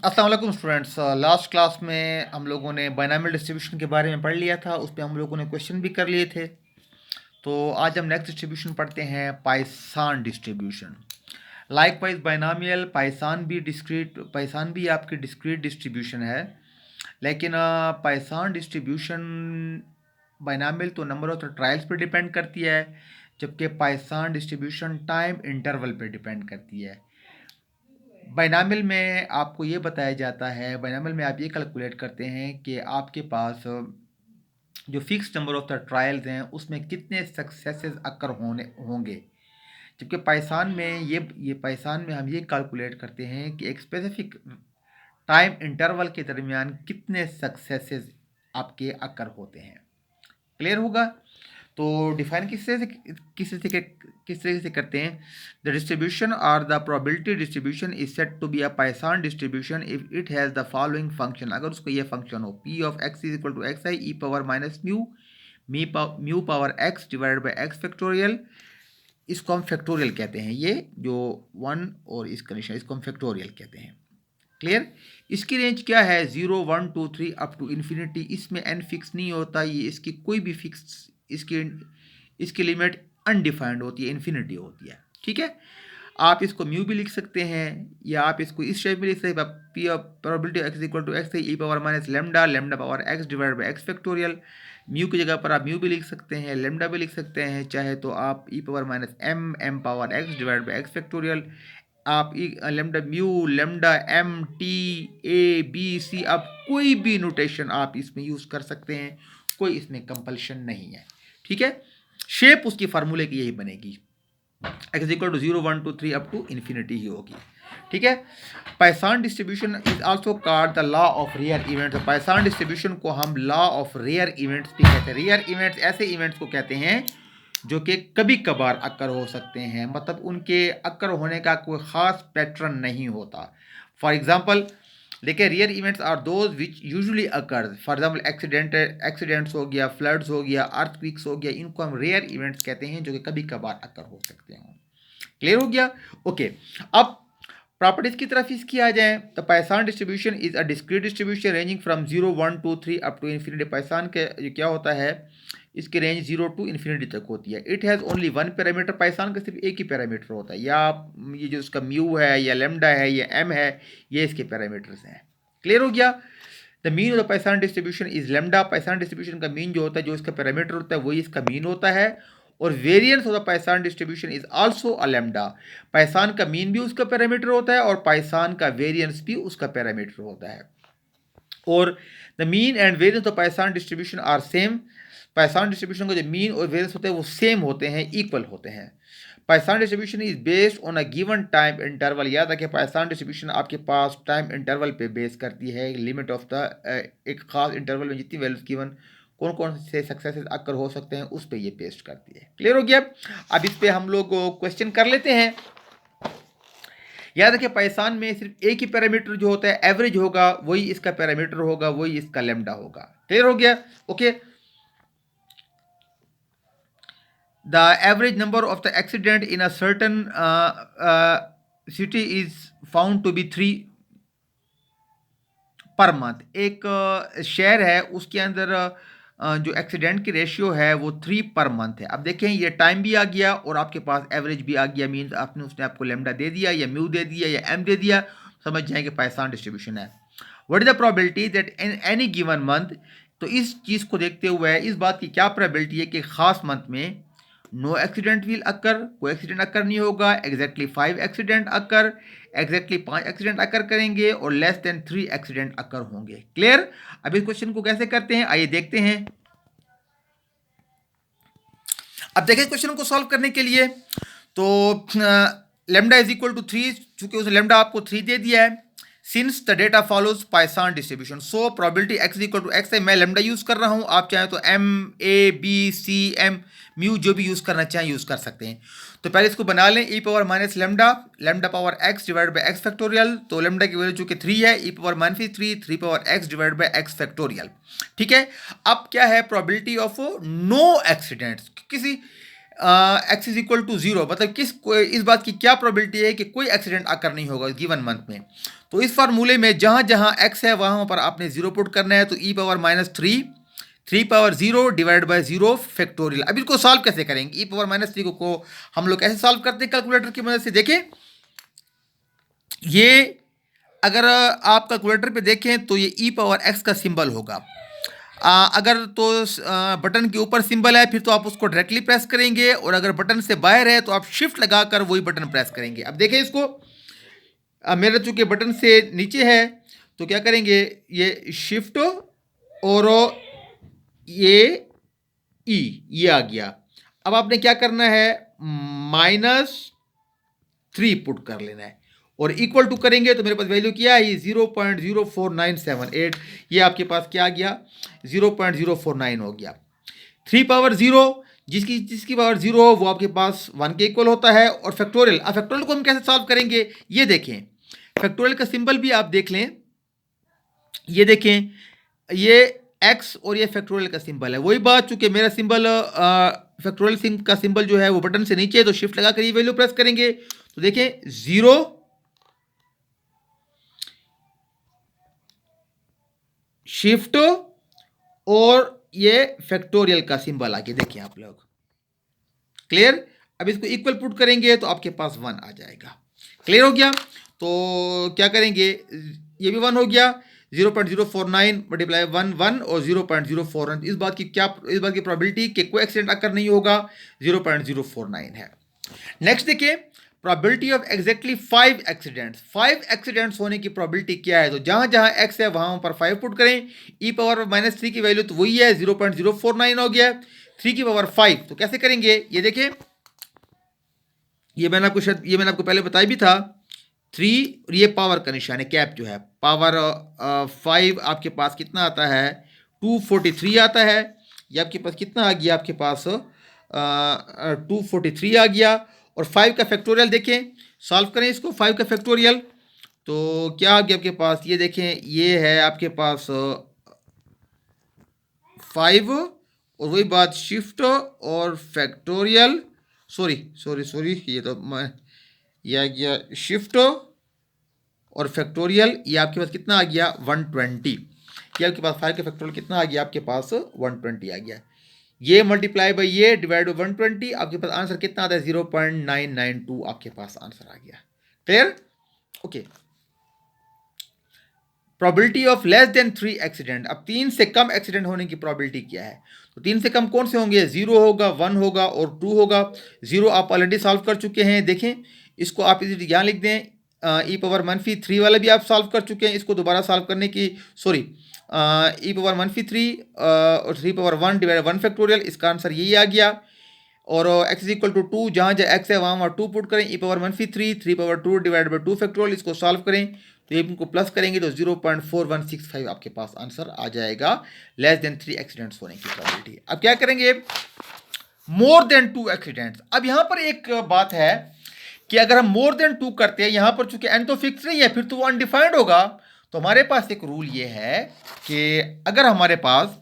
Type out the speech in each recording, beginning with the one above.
अस्सलाम वालेकुम students. Last class में हम लोगों ने बायनॉमियल डिस्ट्रीब्यूशन के बारे में पढ़ लिया था। उस पर हम लोगों ने क्वेश्चन भी कर लिए थे। तो आज हम नेक्स्ट डिस्ट्रीब्यूशन पढ़ते हैं, पाइसान डिस्ट्रीब्यूशन। लाइकवाइज बायनॉमियल पाइसान भी आपकी डिस्क्रीट डिस्ट्रीब्यूशन है, लेकिन पाइसान डिस्ट्रीब्यूशन बायनॉमियल तो नंबर ऑफ द ट्रायल्स पर डिपेंड करती है, जबकि पाइसान डिस्ट्रीब्यूशन टाइम इंटरवल पर डिपेंड करती है। बायनॉमियल में आपको ये बताया जाता है, बायनॉमियल में आप ये कैलकुलेट करते हैं कि आपके पास जो fix number of the trials हैं उसमें कितने सक्सेसेस अकर होंगे। जबकि पाइसान में ये पाइसान में हम ये कैलकुलेट करते हैं कि एक स्पेसिफिक टाइम इंटरवल के दरमियान कितने सक्सेसेस आपके अकर होते हैं। क्लियर होगा? तो डिफाइन किस तरह से करते हैं। द डिस्ट्रीब्यूशन और the probability distribution is set to be a Poisson distribution if it has the following function. अगर उसको ये फंक्शन हो, P of X is equal to X I E power minus mu power X divided by X factorial. इसको हम factorial कहते हैं, ये जो वन और इस कंडीशन, इसको हम फैक्टोरियल कहते हैं। क्लियर? इसकी रेंज क्या है? 0 1 2 3 अप टू इन्फिनिटी। इसमें एन फिक्स नहीं होता, ये इसकी कोई भी फिक्स, इसकी लिमिट अनडिफाइंड होती है, इन्फिनिटी होती है। ठीक है, आप इसको म्यू भी लिख सकते हैं या आप इसको इस शेप में लिख सकते हैं, P of probability X equal to X e power minus lambda lambda power X divide by X factorial. Mu की जगह पर आप म्यू भी लिख सकते हैं, लेमडा भी लिख सकते हैं, चाहे तो आप E power minus M power X divide by X factorial. आप lambda mu lambda M T A B C, आप कोई भी नोटेशन आप इसमें यूज़ कर सकते हैं, कोई इसमें कंपल्शन नहीं है। ठीक है, शेप उसकी फार्मूले की यही बनेगी, X equal to 0 1 2 3 up to infinity ही होगी। ठीक है, Poisson distribution is also called the law of rare events. Poisson distribution को हम लॉ ऑफ रेयर इवेंट्स भी कहते हैं। रेयर इवेंट्स ऐसे इवेंट्स को कहते हैं जो कि कभी कभार अक्कर हो सकते हैं, मतलब उनके अक्कर होने का कोई ख़ास पैटर्न नहीं होता। फॉर एग्जांपल देखिए, rare events are those which usually occur. For example accidents हो गया, फ्लड्स हो गया, अर्थक्वेक्स हो गया, इनको हम रेयर इवेंट्स कहते हैं जो कि कभी कभार अकर हो सकते हैं। क्लियर हो गया? ओके, अब प्रॉपर्टीज की तरफ इसकी आ जाएं तो Poisson distribution is a discrete distribution ranging from 0 1 2 3 up to infinity. Poisson के क्या होता है, इसकी रेंज 0 टू इन्फिनिटी तक होती है। It has only one parameter. Poisson का सिर्फ एक ही पैरामीटर होता है, या ये जो इसका म्यू है या लेमडा है या एम है, ये इसके पैरामीटर्स हैं। क्लियर हो गया? The mean of the Poisson distribution is lambda. Poisson distribution का मीन जो होता है, जो इसका पैरामीटर होता है, वही इसका मीन होता है। और variance of the Poisson distribution is also a lambda. Poisson का मीन भी उसका पैरामीटर होता है और पाइसान का वेरिएंस भी उसका पैरामीटर होता है। और the mean and variance of Poisson distribution are same. Poisson distribution का जो मीन और वेरिएंस होते हैं वो सेम होते हैं, इक्वल होते हैं। Poisson distribution is based on a given time interval. याद रखें, पाइसान डिस्ट्रीब्यूशन आपके पास टाइम इंटरवल पे बेस करती है, लिमिट ऑफ द एक खास इंटरवल में जितनी वैल्यूज गिवन, कौन कौन से सक्सेसेस अक्कर हो सकते हैं, उस पर ये बेस्ड करती है। क्लियर हो गया? अब इस पे हम लोग क्वेश्चन कर लेते हैं। याद रखिए, पाइसान में सिर्फ एक ही पैरामीटर जो होता है, एवरेज होगा, वही इसका पैरामीटर होगा, वही इसका लेमडा होगा। क्लियर हो गया? Okay, the average number of the accident in a certain city is found to be 3 per month. एक शहर है, उसके अंदर जो एक्सीडेंट की रेशियो है वो 3 पर मंथ है। अब देखें, ये टाइम भी आ गया और आपके पास एवरेज भी आ गया, मीन्स आपने उसने आपको लेमडा दे दिया या म्यू दे दिया या एम दे दिया, समझ जाएंगे पाइसान डिस्ट्रीब्यूशन है। What is the probability that in any given month. तो इस चीज़ को देखते हुए इस बात की क्या प्रोबेबिलिटी है कि खास मंथ में नो एक्सीडेंट विल अकर, कोई एक्सीडेंट अकर नहीं होगा, एग्जैक्टली 5 एक्सीडेंट अकर, एग्जैक्टली 5 एक्सीडेंट अकर करेंगे और लेस देन 3 एक्सीडेंट अकर होंगे। क्लियर? अब इस क्वेश्चन को कैसे करते हैं, आइए देखते हैं। अब देखें क्वेश्चन को सॉल्व करने के लिए, तो लेमडा इज इक्वल टू 3, चूंकि उसने लेमडा आपको 3 दे दिया है। Since the data follows Poisson distribution, so probability X equal to X है। मैं लेमडा यूज कर रहा हूं, आप चाहें तो M A B C M mu जो भी यूज करना चाहें यूज कर सकते हैं। तो पहले इसको बना लें, E power minus lambda lambda power X divide by X factorial. तो लेमडा की वैल्यू चूंकि 3 है, E power minus 3 power X divide by X factorial. ठीक है, अब क्या है प्रोबेबिलिटी ऑफ नो एक्सीडेंट्स, किसी X is equal to zero, मतलब इस बात की क्या प्रोबेबिलिटी है कि कोई एक्सीडेंट आकर नहीं होगा गिवन मंथ में। तो इस फार्मूले में जहां जहां एक्स है वहां पर आपने जीरो पुट करना है। तो E power minus three power zero divide by zero factorial. अब इसको सॉल्व कैसे करेंगे? ई पावर माइनस थ्री को हम लोग कैसे सॉल्व करते हैं कैलकुलेटर की मदद से? देखें, ये अगर आप कैलकुलेटर पे देखें तो ये ई पावर एक्स का सिंबल होगा। अगर तो बटन के ऊपर सिंबल है फिर तो आप उसको डायरेक्टली प्रेस करेंगे, और अगर बटन से बाहर है तो आप शिफ्ट लगाकर वही बटन प्रेस करेंगे। अब देखें इसको, मेरा चूंकि बटन से नीचे है तो क्या करेंगे, ये शिफ्ट और ये ये आ गया। अब आपने क्या करना है, -3 पुट कर लेना है और इक्वल टू करेंगे तो मेरे पास वैल्यू क्या है, 0.04978। ये आपके पास क्या आ गया, 0.049 हो गया। 3 पावर 0 जिसकी पावर 0 हो वो आपके पास 1 के इक्वल होता है। और फैक्टोरियल, अब फैक्टोरियल को हम कैसे सॉल्व करेंगे ये देखें। फैक्टोरियल का सिंबल भी आप देख लें, ये देखें, ये एक्स और ये फैक्टोरियल का सिंबल है। वही बात, चूंकि मेरा सिंबल फैक्टोरियल का सिंबल जो है वो बटन से नीचे है तो शिफ्ट लगाकर ये वैल्यू प्रेस करेंगे तो देखें 0 शिफ्ट और ये फैक्टोरियल का सिंबल आके देखिए आप लोग, क्लियर। अब इसको इक्वल पुट करेंगे तो आपके पास 1 आ जाएगा। क्लियर हो गया? तो क्या करेंगे, ये भी 1 हो गया, 0.049 मल्टीप्लाई 1 और 0.041। इस बात की प्रोबेबिलिटी कि कोई एक्सीडेंट अकर नहीं होगा 0.049 है। नेक्स्ट देखिए, प्रोबेबिलिटी ऑफ एग्जैक्टली 5 एक्सीडेंट्स होने की प्रोबेबिलिटी क्या है? तो जहां जहां एक्स है वहां पर 5 पुट करें। ई पावर -3 की वैल्यू तो वही है, 0.049 हो गया। 3 की पावर 5 तो कैसे करेंगे ये देखें, ये मैंने आपको पहले बताया भी था। 3 और ये पावर का निशान है, कैप जो है, पावर 5 आपके पास कितना आता है, 243 आता है। ये आपके पास कितना आ गया, आपके पास 243 आ गया। और 5 का फैक्टोरियल देखें, सॉल्व करें इसको, 5 का फैक्टोरियल तो क्या आ गया आपके पास, ये देखें, ये है आपके पास 5 और वही बात शिफ्ट और फैक्टोरियल, सॉरी ये तो ये आ गया शिफ्ट और फैक्टोरियल। ये आपके पास कितना आ गया, 120। ये आपके पास 5 का फैक्टोरियल कितना आ गया, आपके पास 120 आ गया। ये मल्टीप्लाई बाई ये डिवाइड बाई 120, आपके पास आंसर कितना आता है, 0.992 आपके पास आंसर आ गया। Clear? Okay. Probability of less than 3 accident, अब 3 से कम एक्सीडेंट होने की प्रोबेबिलिटी क्या है? तो 3 से कम कौन से होंगे, 0 होगा, 1 होगा और 2 होगा। 0 आप ऑलरेडी सॉल्व कर चुके हैं, देखें इसको आप इसी यहाँ लिख दें। ई पावर -3 वाला भी आप सॉल्व कर चुके हैं, इसको दोबारा सॉल्व करने की ई पावर -3 और 3 पावर 1 डिवाइड 1 फैक्टोरियल, इसका आंसर यही आ गया। और एक्स इज इक्वल टू 2, जहाँ जहाँ एक्स है वहाँ 2 पुट करें। E power -3 3 power 2 divide by 2 factorial, इसको सॉल्व करें तो ये इनको प्लस करेंगे तो 0.4165 आपके पास आंसर आ जाएगा, लेस देन 3 एक्सीडेंट्स होने की प्रोबेबिलिटी। अब क्या करेंगे, मोर देन 2 एक्सीडेंट्स। अब यहाँ पर एक बात है कि अगर हम मोर देन 2 करते हैं, यहाँ पर चूंकि एन तो फिक्स नहीं है, फिर तो वो अनडिफाइंड होगा। तो हमारे पास एक रूल ये है कि अगर हमारे पास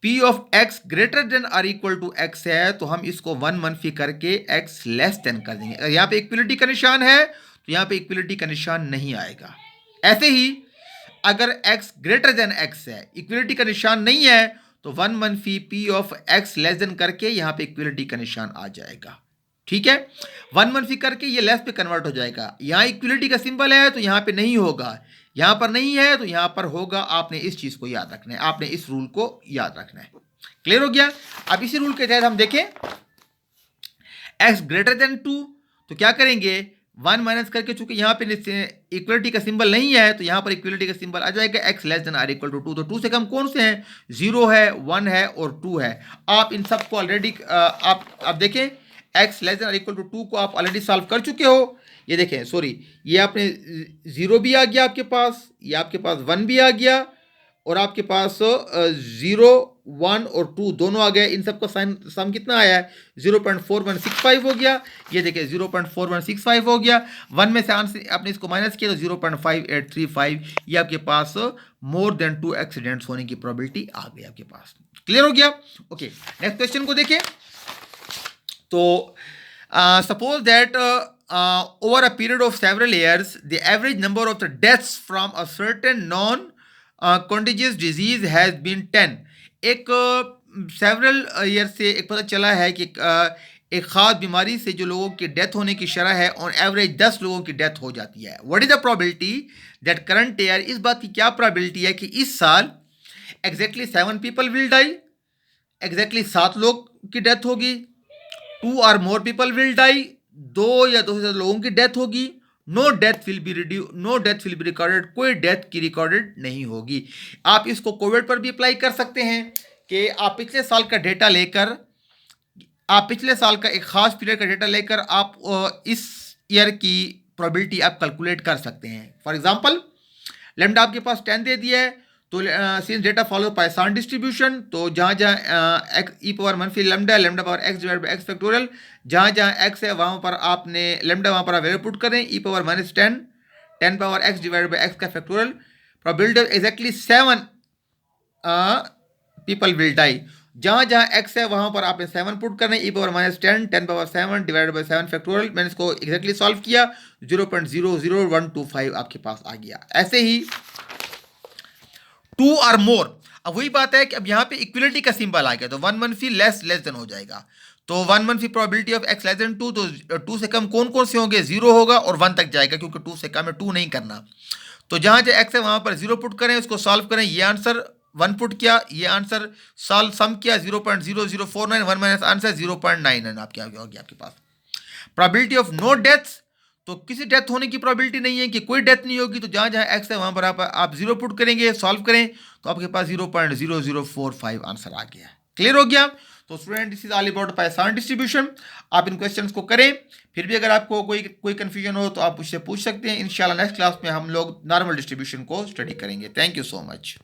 P of x greater than or equal to x है तो हम इसको 1 मनफी करके x लेस देन कर देंगे। अगर यहाँ पे इक्वलिटी का निशान है तो यहाँ पे इक्वलिटी का निशान नहीं आएगा। ऐसे ही अगर x ग्रेटर देन x है, इक्वलिटी का निशान नहीं है, तो 1 मनफी P of x less then करके यहाँ पे इक्वलिटी का निशान आ जाएगा। ठीक है, 1 मनफी करके ये लेस पे कन्वर्ट हो जाएगा। यहाँ इक्वलिटी का सिंबल है तो यहाँ पे नहीं होगा, यहाँ पर नहीं है तो यहाँ पर होगा। आपने इस चीज को याद रखना है, आपने इस रूल को याद रखना है। क्लियर हो गया? अब इसी रूल के तहत हम देखें x ग्रेटर देन 2 तो क्या करेंगे, 1 माइनस करके, चूंकि यहाँ पे इक्वलिटी का सिंबल नहीं है तो यहाँ पर इक्वलिटी का सिंबल आ जाएगा, x less than or equal to 2। तो 2 से कम कौन से हैं, 0 है, 1 है और 2 है। आप इन सबको ऑलरेडी आप देखें, x less than or equal to 2 को आप ऑलरेडी सॉल्व कर चुके हो। ये देखें, ये आपने 0 भी आ गया आपके पास, ये आपके पास 1 भी आ गया और आपके पास 0 1 और 2 दोनों आ गए। इन सबका सम कितना आया है, 0.4165 हो गया। ये देखिए 0.4165 हो गया। 1 में से आंसर आपने इसको माइनस किया तो 0.5835। ये आपके पास मोर देन 2 एक्सीडेंट्स होने की प्रोबेबिलिटी आ गई आपके पास। क्लियर हो गया? ओके, नेक्स्ट क्वेश्चन को देखें। तो suppose that over a period of several years, the average number of the deaths from a certain non contagious disease has been 10. एक सेवरल ईयर से एक पता चला है कि एक खास बीमारी से जो लोगों की डेथ होने की शरह है ऑन एवरेज 10 लोगों की डेथ हो जाती है. What is the probability that current year, इस बात की क्या प्रोबेबिलिटी है कि इस साल exactly 7 people will die, exactly 7 लोग की डेथ होगी. 2 और मोर पीपल विल डाई, 2 या 2 से ज्यादा लोगों की डेथ होगी. No death will be recorded, कोई डेथ की रिकॉर्डेड नहीं होगी. आप इसको कोविड पर भी अप्लाई कर सकते हैं कि आप पिछले साल का डेटा लेकर, आप पिछले साल का एक खास पीरियड का डेटा लेकर आप इस ईयर की प्रोबेबिलिटी आप कैलकुलेट कर सकते हैं. फॉर एग्जांपल लेमडा आपके पास 10 दे दिया है, तो सिंस डेटा फॉलो पाइसान डिस्ट्रीब्यूशन, तो जहाँ जहाँ एक्स ई पावर मनफी lambda, lambda power X divide by X factorial, जहाँ जहाँ एक्स है वहाँ पर आपने लेमडा वहाँ पर आप वैल्यू पुट करें, E power minus 10, 10 power X divide by X का factorial, probability of exactly 7 people will die. जहाँ जहाँ एक्स है वहाँ पर आपने 7 पुट करना है, E power minus 10, 10 power 7 divide by 7 factorial. मैंने इसको एग्जैक्टली सॉल्व किया, 0.00125 आपके पास आ गया. ऐसे ही 2 और मोर, अब वही बात है कि अब यहाँ पे इक्वलिटी का सिंबल आ गया, तो 1 1 लेस देन हो जाएगा. तो 1 1 probability of x less than 2, तो 2 से कम कौन कौन से होंगे, 0 होगा और 1 तक जाएगा, क्योंकि 2 से कम है, 2 नहीं करना. तो जहाँ जहाँ एक्स है वहाँ पर 0 पुट करें, उसको सॉल्व करें, ये आंसर 1 पुट किया, ये आंसर सॉल्व सम किया, 0.0049, 1 माइनस आंसर 0.99 आपके आगे होगी आपके पास. प्रोबेबिलिटी ऑफ नो डेथ्स, तो किसी डेथ होने की प्रोबेबिलिटी नहीं है कि कोई डेथ नहीं होगी, तो जहाँ जहाँ एक्स है वहाँ पर आप 0 पुट करेंगे, सॉल्व करें, तो आपके पास 0.0045 आंसर आ गया. क्लियर हो गया. तो student this is all about Poisson distribution. आप इन क्वेश्चंस को करें. फिर भी अगर आपको कोई कंफ्यूजन हो तो आप मुझसे पूछ सकते हैं. इंशाल्लाह नेक्स्ट क्लास में हम लोग नॉर्मल डिस्ट्रीब्यूशन को स्टडी करेंगे. Thank you so much.